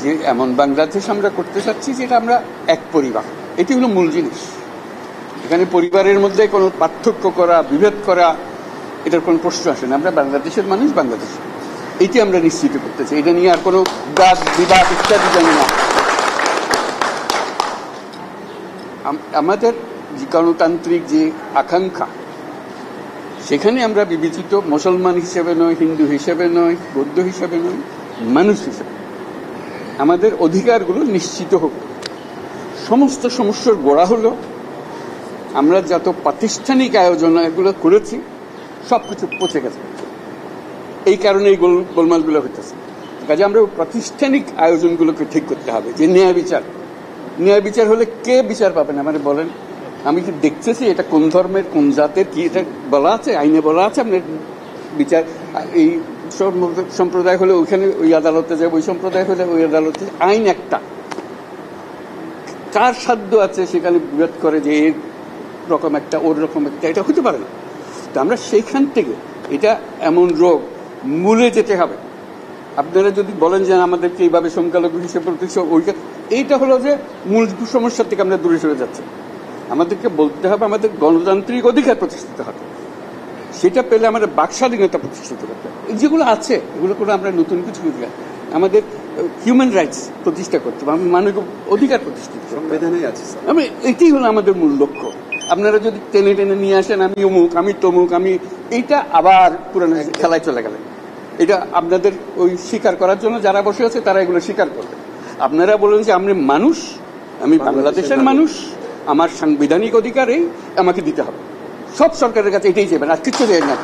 যে এমন বাংলাদেশ আমরা করতে চাচ্ছি যেটা আমরা এক পরিবার, এটি হলো মূল জিনিস। এখানে পরিবারের মধ্যে কোনো পার্থক্য করা, বিভেদ করা, এটার কোনো প্রশ্ন আসে না। আমরা বাংলাদেশের মানুষ, বাংলাদেশ, এইটি আমরা নিশ্চিত করতে চাই। এটা নিয়ে আর কোনো বাদ বিবাদ ইত্যাদি জানি না। আমাদের গণতান্ত্রিক যে আকাঙ্ক্ষা, সেখানে আমরা বিবেচিত মুসলমান হিসেবে নয়, হিন্দু হিসেবে নয়, বৌদ্ধ হিসেবে নয়, মানুষ হিসেবে আমাদের অধিকারগুলো নিশ্চিত হোক। সমস্ত সমস্যার গোড়া হলো আমরা যত প্রাতিষ্ঠানিক আয়োজন এগুলো করেছি সবকিছু পচে গেছে। এই কারণে এই গোলমালগুলো হইতেছে। কাজে আমরা প্রাতিষ্ঠানিক আয়োজনগুলোকে ঠিক করতে হবে। যে ন্যায় বিচার হলে কে বিচার পাবেন আমাদের বলেন? আমি কি দেখতেছি এটা কোন ধর্মের, কোন জাতের, কি এটা বলা আছে? আইনে বলা আছে আপনার বিচার। এই সম্প্রদায় হলে ওইখানে ওই আদালতে যাবে, ওই সম্প্রদায় হলে ওই আদালতে। আইন একটা, কার সাধ্য আছে সেখানে বিরোধ করে যে এর রকম একটা, ওর রকম একটা, এটা হতে পারে না। তো আমরা সেইখান থেকে, এটা এমন রোগ, মূলে যেতে হবে। আপনারা যদি বলেন যে আমাদেরকে এইভাবে সংখ্যালঘু হিসেবে এইটা হলো যে মূল সমস্যা থেকে আমরা দূরে সরে যাচ্ছি। আমাদেরকে বলতে হবে আমাদের গণতান্ত্রিক অধিকার প্রতিষ্ঠিত হবে। সেটা পেলে আমাদের বাকস্বাধীনতা প্রতিষ্ঠিত করতে হবে। যেগুলো আছে এগুলো করে আমরা নতুন কিছু আমাদের হিউম্যান রাইটস প্রতিষ্ঠা করতে হবে, মানবিক অধিকার প্রতিষ্ঠিত সংবিধানে আছে। এটাই হলো আমাদের মূল লক্ষ্য। আপনারা যদি টেনে টেনে নিয়ে আসেন আমি অমুক, আমি তমুক, আমি, এইটা আবার পুরানো খেলায় চলে গেলেন। এটা আপনাদের ওই স্বীকার করার জন্য যারা বসে আছে তারা এগুলো স্বীকার করবে। আপনারা বলেন যে আমি মানুষ, আমি বাংলাদেশের মানুষ, আমার সাংবিধানিক অধিকার এই আমাকে দিতে হবে। সব সরকারের কাছে এটাই চাইবেন, আর কিছু দেয় না।